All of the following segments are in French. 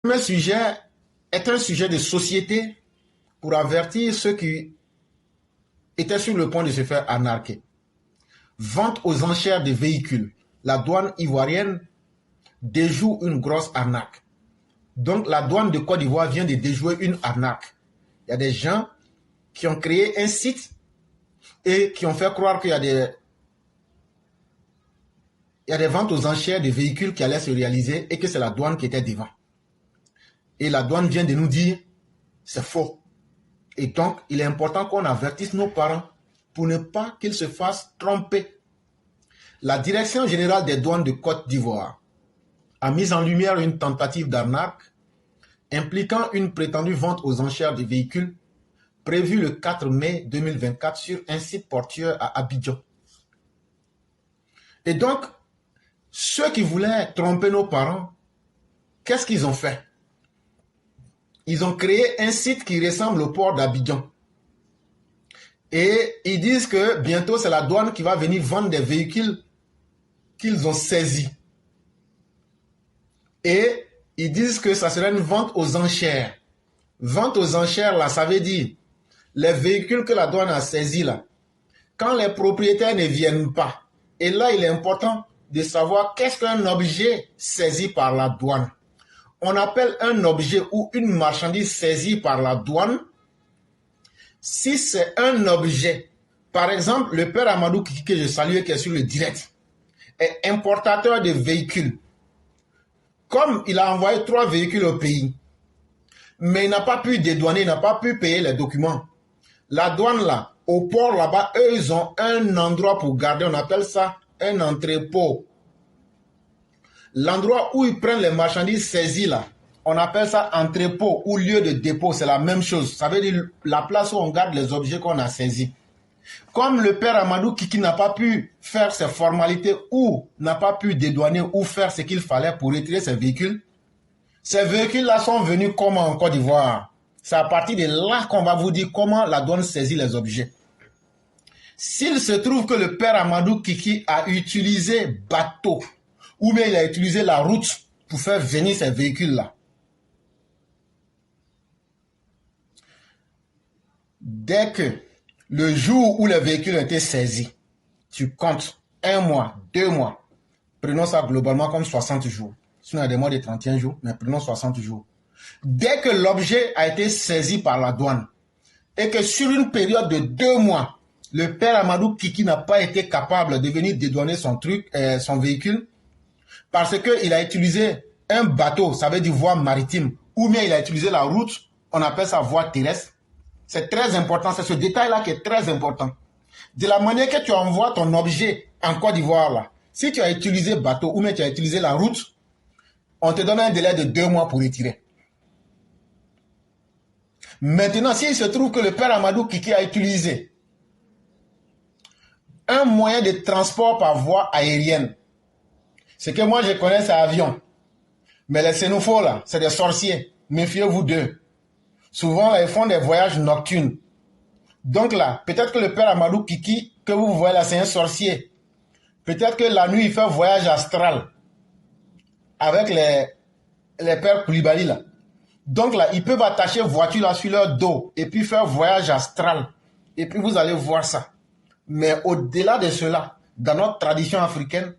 premier sujet est un sujet de société pour avertir ceux qui étaient sur le point de se faire arnaquer. Vente aux enchères de véhicules. La douane ivoirienne déjoue une grosse arnaque. Donc la douane de Côte d'Ivoire vient de déjouer une arnaque. Il y a des gens qui ont créé un site et qui ont fait croire qu'il y a des ventes aux enchères de véhicules qui allaient se réaliser et que c'est la douane qui était devant. Et la douane vient de nous dire, c'est faux. Et donc, il est important qu'on avertisse nos parents pour ne pas qu'ils se fassent tromper. La Direction générale des douanes de Côte d'Ivoire a mis en lumière une tentative d'arnaque impliquant une prétendue vente aux enchères de véhicules prévue le 4 mai 2024 sur un site portuaire à Abidjan. Et donc, ceux qui voulaient tromper nos parents, qu'est-ce qu'ils ont fait? Ils ont créé un site qui ressemble au port d'Abidjan. Et ils disent que bientôt, c'est la douane qui va venir vendre des véhicules qu'ils ont saisis. Et ils disent que ça serait une vente aux enchères. Vente aux enchères, là, ça veut dire les véhicules que la douane a saisis, là, quand les propriétaires ne viennent pas. Et là, il est important de savoir qu'est-ce qu'un objet saisi par la douane. On appelle un objet ou une marchandise saisie par la douane si c'est un objet. Par exemple, le père Amadou Kiki, que je salue, qui est sur le direct, est importateur de véhicules. Comme il a envoyé 3 véhicules au pays, mais il n'a pas pu dédouaner, il n'a pas pu payer les documents. La douane là, au port là-bas, eux, ils ont un endroit pour garder, on appelle ça un entrepôt. L'endroit où ils prennent les marchandises saisies là, on appelle ça entrepôt ou lieu de dépôt, c'est la même chose. Ça veut dire la place où on garde les objets qu'on a saisis. Comme le père Amadou Kiki n'a pas pu faire ses formalités ou n'a pas pu dédouaner ou faire ce qu'il fallait pour retirer ces véhicules-là sont venus comment en Côte d'Ivoire? C'est à partir de là qu'on va vous dire comment la douane saisit les objets. S'il se trouve que le père Amadou Kiki a utilisé bateau, ou bien il a utilisé la route pour faire venir ces véhicules-là, dès que le jour où les véhicules ont été saisis, tu comptes 1 mois, 2 mois, prenons ça globalement comme 60 jours. Sinon, il y a des mois de 31 jours, mais prenons 60 jours. Dès que l'objet a été saisi par la douane et que sur une période de 2 mois, le père Amadou Kiki n'a pas été capable de venir dédouaner son véhicule parce qu'il a utilisé un bateau, ça veut dire voie maritime, ou bien il a utilisé la route, on appelle ça voie terrestre. C'est très important, c'est ce détail-là qui est très important. De la manière que tu envoies ton objet en Côte d'Ivoire, là, si tu as utilisé bateau ou bien tu as utilisé la route, on te donne un délai de 2 mois pour retirer. Maintenant, s'il se trouve que le père Amadou Kiki a utilisé un moyen de transport par voie aérienne, ce que moi je connais, c'est avion. Mais les xénophobes, là, c'est des sorciers. Méfiez-vous d'eux. Souvent, là, ils font des voyages nocturnes. Donc là, peut-être que le père Amadou Kiki, que vous voyez là, c'est un sorcier. Peut-être que la nuit, il fait un voyage astral avec les pères Koulibaly là. Donc là, ils peuvent attacher voiture là sur leur dos et puis faire voyage astral. Et puis vous allez voir ça. Mais au-delà de cela, dans notre tradition africaine,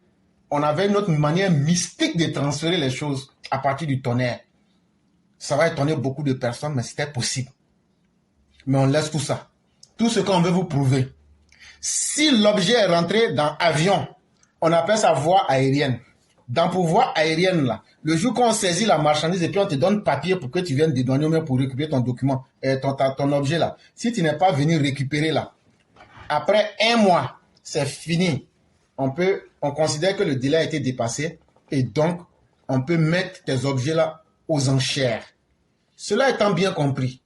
on avait une autre manière mystique de transférer les choses à partir du tonnerre. Ça va étonner beaucoup de personnes, mais c'était possible. Mais on laisse tout ça. Tout ce qu'on veut vous prouver. Si l'objet est rentré dans avion, on appelle ça voie aérienne. Dans pour voie aérienne, là, le jour qu'on saisit la marchandise et puis on te donne papier pour que tu viennes dédouaner ou même pour récupérer ton document, ton objet là. Si tu n'es pas venu récupérer là, après 1 mois, c'est fini. On considère que le délai a été dépassé et donc on peut mettre tes objets là aux enchères. Cela étant bien compris,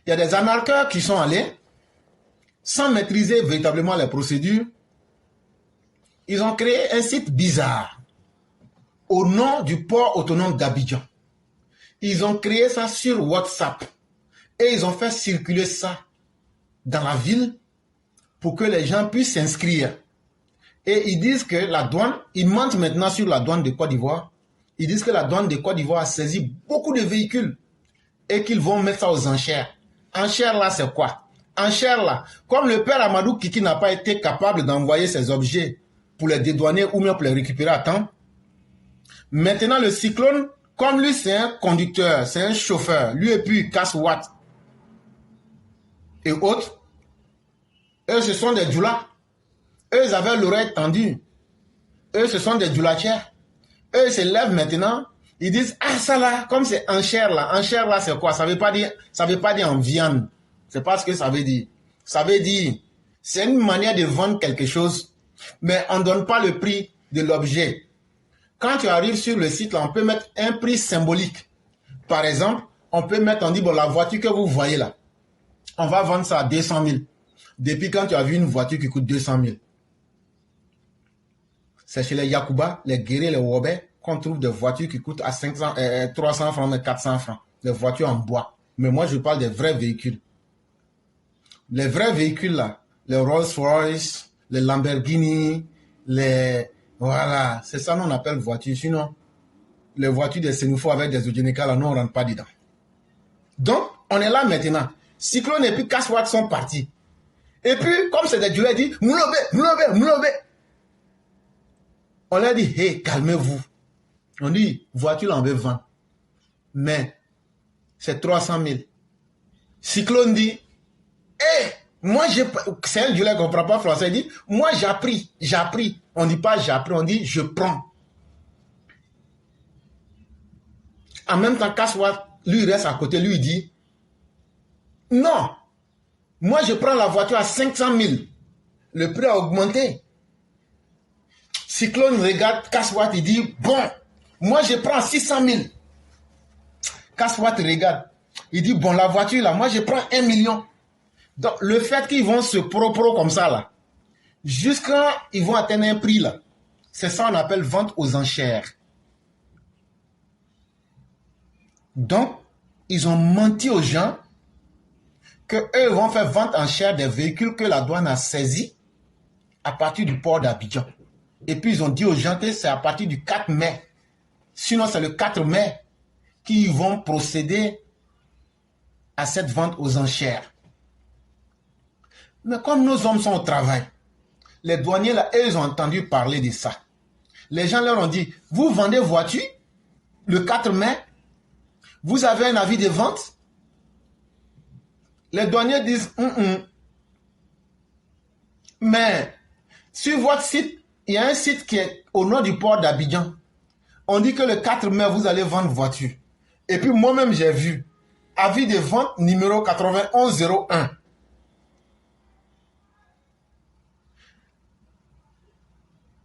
il y a des arnaqueurs qui sont allés sans maîtriser véritablement les procédures. Ils ont créé un site bizarre au nom du port autonome d'Abidjan. Ils ont créé ça sur WhatsApp et ils ont fait circuler ça dans la ville pour que les gens puissent s'inscrire. Et ils disent que la douane, ils mentent maintenant sur la douane de Côte d'Ivoire. Ils disent que la douane de Côte d'Ivoire a saisi beaucoup de véhicules et qu'ils vont mettre ça aux enchères. Enchères là, c'est quoi? Enchères là, comme le père Amadou Kiki n'a pas été capable d'envoyer ses objets pour les dédouaner ou bien pour les récupérer à temps, maintenant le cyclone, comme lui c'est un conducteur, c'est un chauffeur, lui et puis Casse-Watt et autres, eux ce sont des djoulas. Eux ils avaient l'oreille tendue. Eux ce sont des djoulatières. Eux ils se lèvent maintenant, ils disent ah ça là, comme c'est enchère là c'est quoi? Ça veut pas dire en viande. C'est pas ce que ça veut dire. Ça veut dire, c'est une manière de vendre quelque chose, mais on ne donne pas le prix de l'objet. Quand tu arrives sur le site, là, on peut mettre un prix symbolique. Par exemple, on peut mettre, on dit, bon, la voiture que vous voyez là, on va vendre ça à 200 000. Depuis quand tu as vu une voiture qui coûte 200 000? C'est chez les Yakuba, les Guérés, les Wobé, qu'on trouve des voitures qui coûtent à 300 francs, 400 francs. Des voitures en bois. Mais moi, je parle des vrais véhicules. Les vrais véhicules là, les Rolls-Royce, les Lamborghini, les... Voilà, c'est ça qu'on appelle voiture. Sinon, les voitures des Sénoufo avec des Ojenika, là, nous, on ne rentre pas dedans. Donc, on est là maintenant. Cyclone et puis Casse-Watt sont partis. Et puis, comme c'est des Djoulés, dit, Moulobe. On leur dit, hey, calmez-vous. On dit, voiture, on veut vendre. Mais, c'est 300 000. Cyclone dit, hey, moi, c'est un Djoulé qui ne comprend pas français. Il dit, moi, j'ai appris. On ne dit pas j'ai appris, on dit je prends. En même temps, Casse-Watt, lui, il reste à côté, lui, il dit, non, moi, je prends la voiture à 500 000. Le prix a augmenté. Cyclone regarde Casse-Watt, il dit, bon, moi, je prends 600 000. Casse-Watt regarde, il dit, bon, la voiture, là, moi, je prends 1 million. Donc, le fait qu'ils vont se pro comme ça, là, jusqu'à ils vont atteindre un prix, là, c'est ça qu'on appelle vente aux enchères. Donc, ils ont menti aux gens qu'eux vont faire vente en chair des véhicules que la douane a saisis à partir du port d'Abidjan. Et puis, ils ont dit aux gens que c'est à partir du 4 mai. Sinon, c'est le 4 mai qu'ils vont procéder à cette vente aux enchères. Mais comme nos hommes sont au travail, les douaniers, là, eux, ils ont entendu parler de ça. Les gens leur ont dit, vous vendez voiture le 4 mai, vous avez un avis de vente? Les douaniers disent, mais sur votre site, il y a un site qui est au nord du port d'Abidjan. On dit que le 4 mai, vous allez vendre voiture. Et puis moi-même, j'ai vu, avis de vente numéro 9101.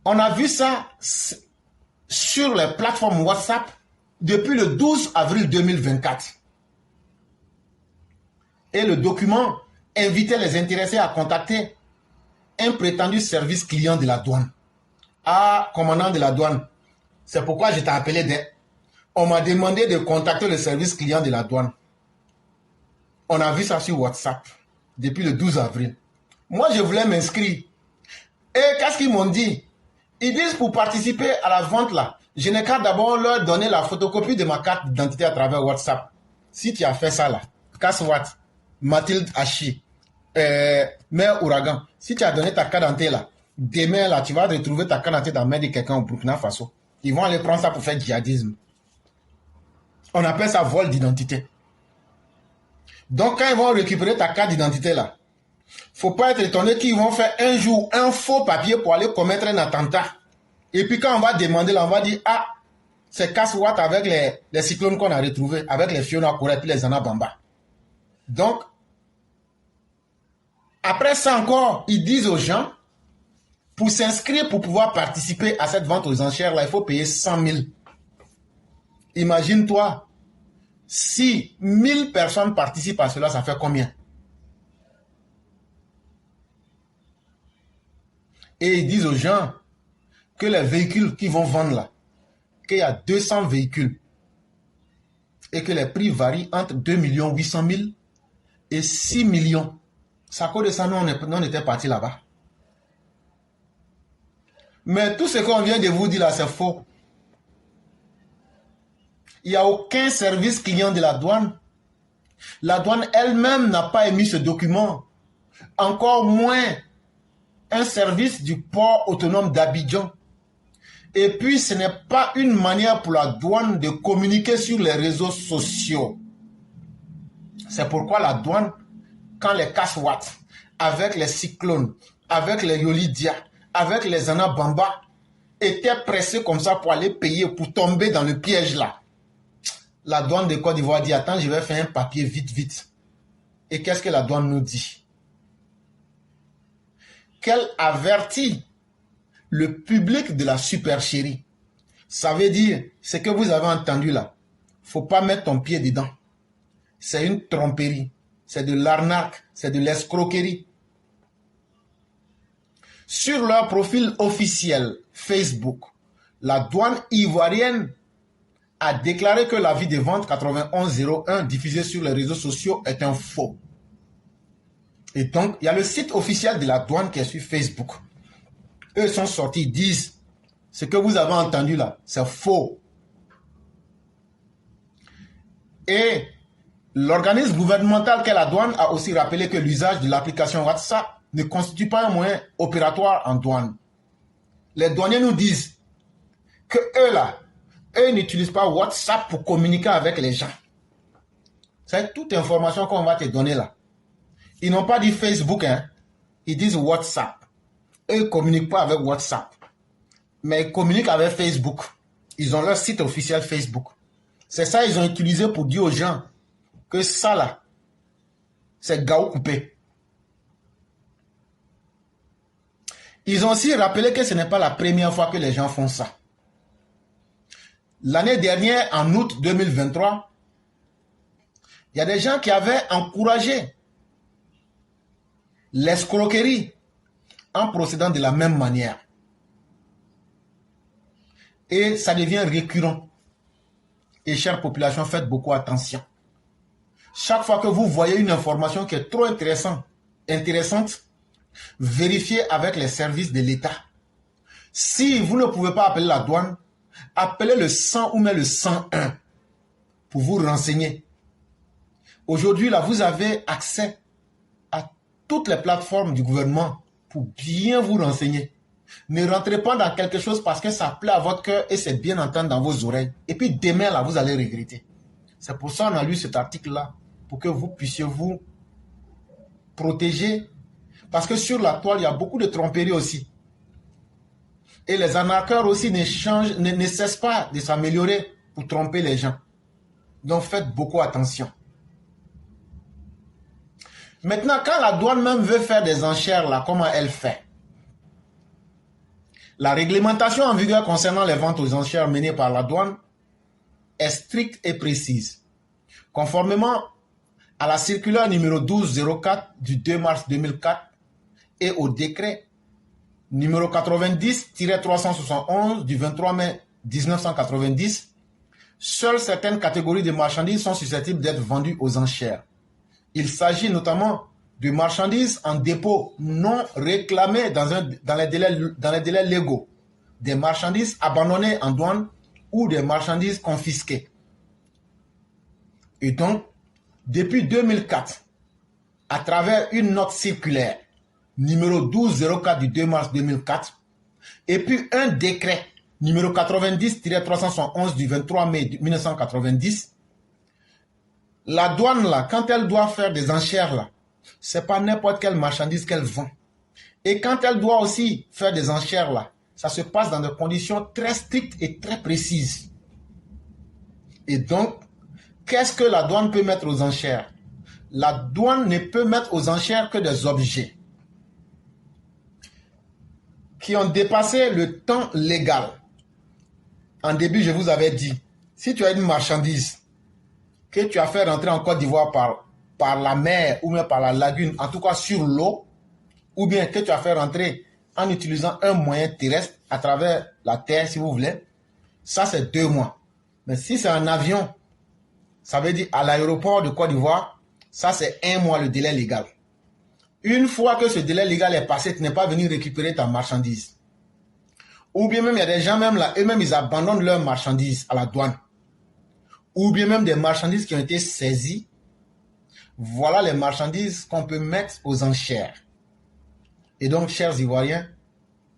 On a vu ça sur les plateformes WhatsApp depuis le 12 avril 2024. Et le document invitait les intéressés à contacter un prétendu service client de la douane. Ah, commandant de la douane, c'est pourquoi je t'ai appelé. On m'a demandé de contacter le service client de la douane. On a vu ça sur WhatsApp depuis le 12 avril. Moi, je voulais m'inscrire. Et qu'est-ce qu'ils m'ont dit? Ils disent pour participer à la vente là, je n'ai qu'à d'abord leur donner la photocopie de ma carte d'identité à travers WhatsApp. Si tu as fait ça là, Casse-Watt, Mathilde Hachi, Mère Ouragan, si tu as donné ta carte d'identité là, demain là, tu vas retrouver ta carte d'identité dans la main de quelqu'un au Burkina Faso. Ils vont aller prendre ça pour faire djihadisme. On appelle ça vol d'identité. Donc quand ils vont récupérer ta carte d'identité là, faut pas être étonné qu'ils vont faire un jour un faux papier pour aller commettre un attentat. Et puis quand on va demander là, on va dire, ah, c'est Casse-Watt avec les cyclones qu'on a retrouvés, avec les Fiona Corée et les Anabamba. Donc, après ça encore, ils disent aux gens, pour s'inscrire, pour pouvoir participer à cette vente aux enchères là, il faut payer 100 000. Imagine-toi, si 1000 personnes participent à cela, ça fait combien? Et ils disent aux gens que les véhicules qu'ils vont vendre là, qu'il y a 200 véhicules et que les prix varient entre 2 800 000 et 6 millions. C'est à cause de ça, nous, on était partis là-bas. Mais tout ce qu'on vient de vous dire là, c'est faux. Il n'y a aucun service client de la douane. La douane elle-même n'a pas émis ce document. Encore moins un service du port autonome d'Abidjan. Et puis, ce n'est pas une manière pour la douane de communiquer sur les réseaux sociaux. C'est pourquoi la douane, quand les Kaswat, avec les cyclones, avec les Yolidia, avec les Anabamba, étaient pressés comme ça pour aller payer, pour tomber dans le piège là. La douane de Côte d'Ivoire dit, attends, je vais faire un papier vite, vite. Et qu'est-ce que la douane nous dit? Qu'elle avertit le public de la supercherie. Ça veut dire, ce que vous avez entendu là, faut pas mettre ton pied dedans. C'est une tromperie, c'est de l'arnaque, c'est de l'escroquerie. Sur leur profil officiel Facebook, la douane ivoirienne a déclaré que l'avis de vente 9101 diffusé sur les réseaux sociaux est un faux. Et donc, il y a le site officiel de la douane qui est sur Facebook. Eux sont sortis, ils disent, ce que vous avez entendu là, c'est faux. Et l'organisme gouvernemental qu'est la douane a aussi rappelé que l'usage de l'application WhatsApp ne constitue pas un moyen opératoire en douane. Les douaniers nous disent que eux n'utilisent pas WhatsApp pour communiquer avec les gens. C'est toute information qu'on va te donner là. Ils n'ont pas dit Facebook, hein. Ils disent WhatsApp. Eux ne communiquent pas avec WhatsApp. Mais ils communiquent avec Facebook. Ils ont leur site officiel Facebook. C'est ça qu'ils ont utilisé pour dire aux gens que ça là, c'est Gao coupé. Ils ont aussi rappelé que ce n'est pas la première fois que les gens font ça. L'année dernière, en août 2023, il y a des gens qui avaient encouragé l'escroquerie en procédant de la même manière. Et ça devient récurrent. Et chère population, faites beaucoup attention. Chaque fois que vous voyez une information qui est trop intéressante, vérifiez avec les services de l'État. Si vous ne pouvez pas appeler la douane, appelez le 100 ou même le 101 pour vous renseigner. Aujourd'hui, là, vous avez accès à toutes les plateformes du gouvernement pour bien vous renseigner. Ne rentrez pas dans quelque chose parce que ça plaît à votre cœur et c'est bien entendu dans vos oreilles. Et puis demain, là, vous allez regretter. C'est pour ça qu'on a lu cet article-là, pour que vous puissiez vous protéger. Parce que sur la toile, il y a beaucoup de tromperies aussi. Et les arnaqueurs aussi ne cessent pas de s'améliorer pour tromper les gens. Donc faites beaucoup attention. Maintenant, quand la douane même veut faire des enchères, là, comment elle fait? La réglementation en vigueur concernant les ventes aux enchères menées par la douane est stricte et précise. Conformément à la circulaire numéro 1204 du 2 mars 2004 et au décret numéro 90-371 du 23 mai 1990, seules certaines catégories de marchandises sont susceptibles d'être vendues aux enchères. Il s'agit notamment de marchandises en dépôt non réclamées dans les délais légaux, des marchandises abandonnées en douane ou des marchandises confisquées. Et donc, depuis 2004, à travers une note circulaire numéro 1204 du 2 mars 2004 et puis un décret numéro 90-371 du 23 mai 1990, la douane là, quand elle doit faire des enchères là, c'est pas n'importe quelle marchandise qu'elle vend. Et quand elle doit aussi faire des enchères là, ça se passe dans des conditions très strictes et très précises. Et donc, qu'est-ce que la douane peut mettre aux enchères? La douane ne peut mettre aux enchères que des objets qui ont dépassé le temps légal. En début, je vous avais dit, si tu as une marchandise que tu as fait rentrer en Côte d'Ivoire par la mer ou même par la lagune, en tout cas sur l'eau, ou bien que tu as fait rentrer en utilisant un moyen terrestre à travers la terre, si vous voulez, ça c'est 2 mois. Mais si c'est un avion, ça veut dire à l'aéroport de Côte d'Ivoire, ça c'est 1 mois le délai légal. Une fois que ce délai légal est passé, tu n'es pas venu récupérer ta marchandise. Ou bien même, il y a des gens même là, eux-mêmes, ils abandonnent leur marchandise à la douane. ou bien même des marchandises qui ont été saisies, voilà les marchandises qu'on peut mettre aux enchères. Et donc, chers Ivoiriens,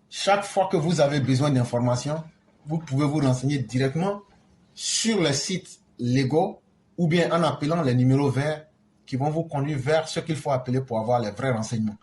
chaque fois que vous avez besoin d'informations, vous pouvez vous renseigner directement sur les sites légaux ou bien en appelant les numéros verts qui vont vous conduire vers ce qu'il faut appeler pour avoir les vrais renseignements.